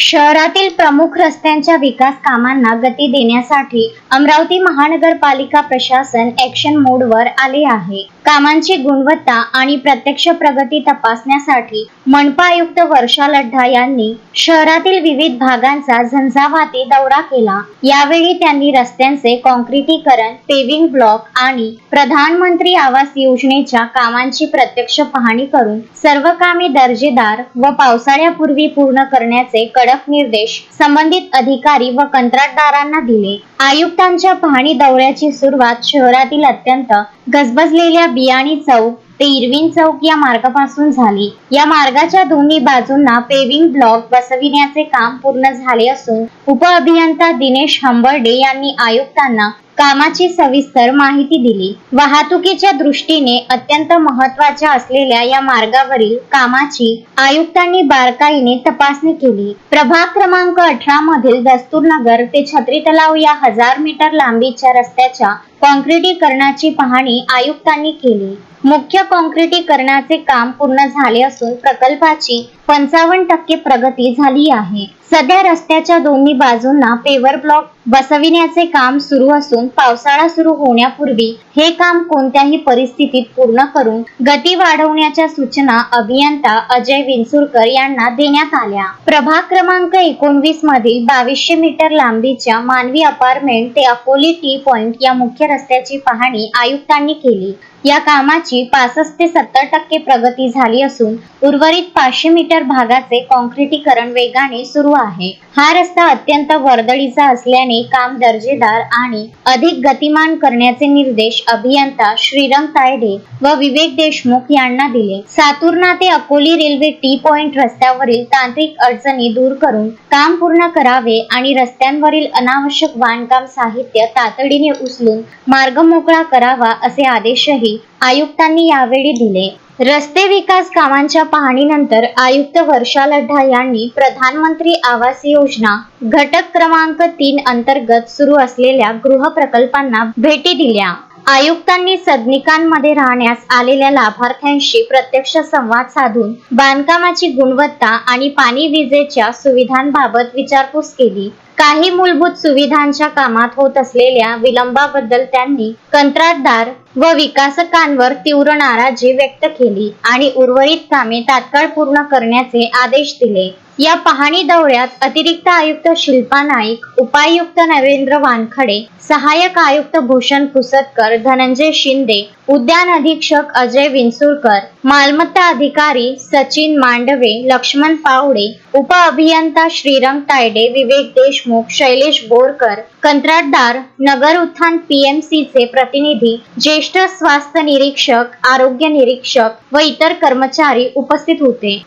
शहरातील प्रमुख रस्त्यांच्या विकास कामांना गती देण्यासाठी अमरावती महानगरपालिका प्रशासन ॲक्शन मोडवर आले आहे. कामांची गुणवत्ता आणि प्रत्यक्ष प्रगती तपासण्यासाठी मनपा आयुक्त वर्षा लढ्ढा यांनी शहरातील विविध भागांचा झंझावाती दौरा केला. यावेळी त्यांनी रस्त्यांचे काँक्रिटीकरण, पेव्हिंग ब्लॉक आणि प्रधानमंत्री आवास योजनेच्या कामांची प्रत्यक्ष पाहणी करून सर्व कामे दर्जेदार व पावसाळ्यापूर्वी पूर्ण करण्याचे कडक निर्देश संबंधित अधिकारी व कंत्राटदारांना दिले. आयुक्तांच्या पाहणी दौऱ्याची सुरुवात शहरातील अत्यंत गजबजलेल्या बियाणी चौक ते इरविन चौक या मार्गापासून झाली. या मार्गाच्या दोन्ही बाजूंना पेव्हिंग ब्लॉक बसविण्याचे काम पूर्ण झाले असून उपअभियंता दिनेश हंबर्डे यांनी आयुक्तांना कामाची सविस्तर माहिती दिली. वाहतुकीच्या दृष्टीने अत्यंत महत्त्वाच्या असलेल्या या मार्गावरील कामाची आयुक्तांनी बारकाईने तपासणी केली. प्रभाग क्रमांक 18 मधील दस्तूरनगर ते छत्री तलाव या 1000 मीटर लांबीच्या रस्त्याच्या काँक्रिटीकरणाची पाहणी आयुक्तांनी केली. मुख्य काँक्रिटीकरणाचे काम पूर्ण झाले असून प्रकल्पाची 55% प्रगती झाली आहे. सध्या रस्त्याच्या दोन्ही बाजूंना पेवर ब्लॉक बसविण्याचे काम सुरू असून पावसाळा सुरू होण्यापूर्वी हे काम कोणत्याही परिस्थितीत पूर्ण करून गती वाढवण्याच्या सूचना अभियंता अजय विंचुरकर यांना देण्यात आल्या. प्रभाग क्रमांक 19 मधील 2200 मीटर लांबीच्या मानवी अपार्टमेंट ते अकोली टी पॉइंट या मुख्य रस्त्याची पाहणी आयुक्तांनी केली. या कामाची 65 ते 70% प्रगती झाली असून उर्वरित 500 मीटर भागाचे काँक्रिटीकरण वेगाने सुरू आहे. हा रस्ता अत्यंत वर्दळीचा असल्याने काम दर्जेदार आणि अधिक गतिमान करण्याचे निर्देश अभियंता श्रीरंग तायडे व विवेक देशमुख यांना दिले. सातुर्णा ते अकोली रेल्वे टी पॉइंट रस्त्यावरील तांत्रिक अडचणी दूर करून काम पूर्ण करावे आणि रस्त्यांवरील अनावश्यक बांधकाम साहित्य तातडीने उचलून मार्ग मोकळा करावा असे आदेशही आयुक्तांनी यावेळी दिले. रस्ते विकास कामांच्या पाहणीनंतर आयुक्त वर्षा लढ्ढा यांनी प्रधानमंत्री आवास योजना घटक क्रमांक 3 अंतर्गत सुरू असलेल्या गृह प्रकल्पांना भेटी दिल्या. आयुक्तांनी सदनिकांमध्ये राहण्यास आलेल्या लाभार्थ्यांशी प्रत्यक्ष संवाद साधून बांधकामाची गुणवत्ता आणि पाणी विजेच्या सुविधांबाबत विचारपूस केली. काही मूलभूत सुविधांच्या कामात होत असलेल्या विलंबाबद्दल त्यांनी कंत्राटदार व विकासकांवर तीव्र नाराजी व्यक्त केली आणि उर्वरित कामे तात्काळ पूर्ण करण्याचे आदेश दिले. या पाहणी दौऱ्यात अतिरिक्त आयुक्त शिल्पा नाईक, उपायुक्त नरेंद्र वानखडे, सहाय्यक आयुक्त भूषण पुसदकर, धनंजय शिंदे, उद्यान अधीक्षक अजय विंचुरकर, मालमत्ता अधिकारी सचिन मांडवे, लक्ष्मण पावडे, उपअभियंता श्रीरंग तायडे, विवेक देशमुख, शैलेश बोरकर, कंत्राटदार, नगर उत्थान PMCचे प्रतिनिधी, ज्येष्ठ स्वास्थ्य निरीक्षक, आरोग्य निरीक्षक व इतर कर्मचारी उपस्थित होते.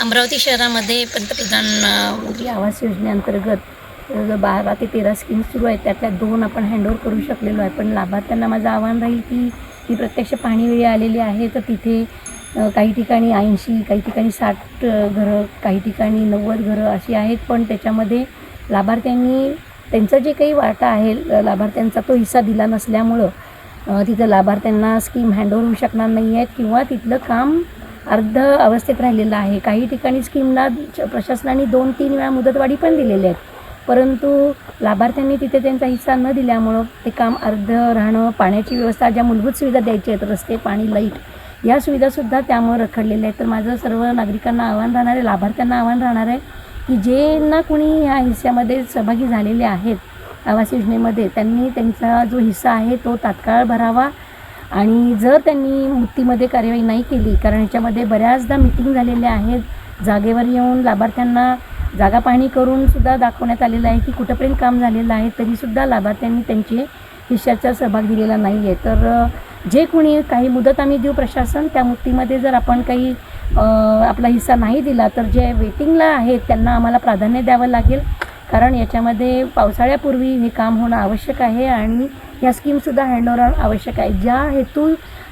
अमरावती शहरामध्ये पंतप्रधान मंत्री आवास योजनेअंतर्गत 12 ते 13 स्कीम्स सुरू आहेत. त्यातल्या 2 आपण हँडओव्हर करू शकलेलो आहे. पण लाभार्थ्यांना माझं आव्हान राहील की ती प्रत्यक्ष पाहणी वेळी आलेली आहे तर तिथे काही ठिकाणी 80, काही ठिकाणी 60 घरं, काही ठिकाणी 90 घरं अशी आहेत. पण त्याच्यामध्ये लाभार्थ्यांनी त्यांचा जे काही वाटा आहे लाभार्थ्यांचा तो हिस्सा दिला नसल्यामुळं तिथं लाभार्थ्यांना स्कीम हँडओव्हर होऊ शकणार नाही आहेत किंवा तिथलं काम अर्ध अवस्थेत राहिलेलं आहे. काही ठिकाणी स्कीमला प्रशासनाने 2-3 वेळा मुदतवाढी पण दिलेली आहेत. परंतु लाभार्थ्यांनी तिथे त्यांचा हिस्सा न दिल्यामुळं ते काम अर्ध राहणं, पाण्याची व्यवस्था, ज्या मूलभूत सुविधा द्यायच्या आहेत, रस्ते, पाणी, लाईट, या सुविधासुद्धा त्यामुळे रखडलेल्या आहेत. तर माझं सर्व नागरिकांना आव्हान राहणार आहे, लाभार्थ्यांना आव्हान राहणार आहे की जे ना कुणी ह्या हिस्स्यामध्ये सहभागी झालेले आहेत आवास योजनेमध्ये त्यांनी त्यांचा जो हिस्सा आहे तो तात्काळ भरावा. आणि जर त्यांनी मुक्तीमध्ये कार्यवाही नाही केली, कारण याच्यामध्ये बऱ्याचदा मीटिंग झालेल्या आहेत, जागेवर येऊन लाभार्थ्यांना जागा पाहणी करून सुद्धा दाखवण्यात आलेलं आहे की कुठंपर्यंत काम झालेलं आहे, तरीसुद्धा लाभार्थ्यांनी त्यांचे हिश्श्याचा सहभाग दिलेला नाही आहे. तर जे कोणी काही मुदत आम्ही देऊ प्रशासन, त्या मुक्तीमध्ये जर आपण काही आपला हिस्सा नाही दिला तर जे वेटिंगला आहेत त्यांना आम्हाला प्राधान्य द्यावं लागेल. कारण याच्यामध्ये पावसाळ्यापूर्वी हे काम होणं आवश्यक आहे आणि ह्या स्कीमसुद्धा हँडओव्हर आवश्यक आहे. ज्या हेतू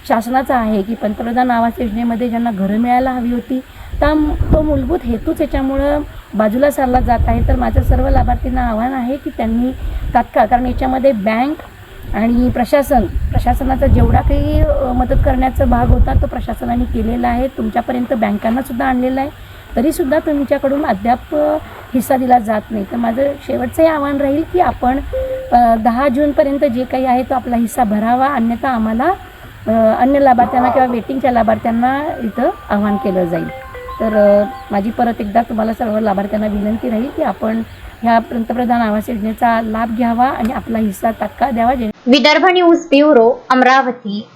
शासनाचा आहे की पंतप्रधान आवास योजनेमध्ये ज्यांना घरं मिळायला हवी होती तो मूलभूत हेतूच याच्यामुळं बाजूला सारला जात आहे. तर माझं सर्व लाभार्थींना आव्हान आहे की त्यांनी तात्काळ, कारण याच्यामध्ये बँक आणि प्रशासनाचा जेवढा काही मदत करण्याचा भाग होता तो प्रशासनाने केलेला आहे. तुमच्यापर्यंत बँकांनासुद्धा आणलेला आहे तरीसुद्धा तुमच्याकडून अद्याप हिस्सा दिला जात नाही. तर माझं शेवटचंही आव्हान राहील की आपण 10 जूनपर्यंत जे काही आहे तो आपला हिस्सा भरावा, अन्यथा आम्हाला अन्य लाभार्थ्यांना किंवा वेटिंगच्या लाभार्थ्यांना इथं आव्हान केलं जाईल. तर माझी परत एकदा तुम्हाला सर्व लाभार्थ्यांना विनंती राहील की आपण ह्या पंतप्रधान आवास योजनेचा लाभ घ्यावा आणि आपला हिस्सा तात्काळ द्यावा. Vidarbha news bureau, Amravati.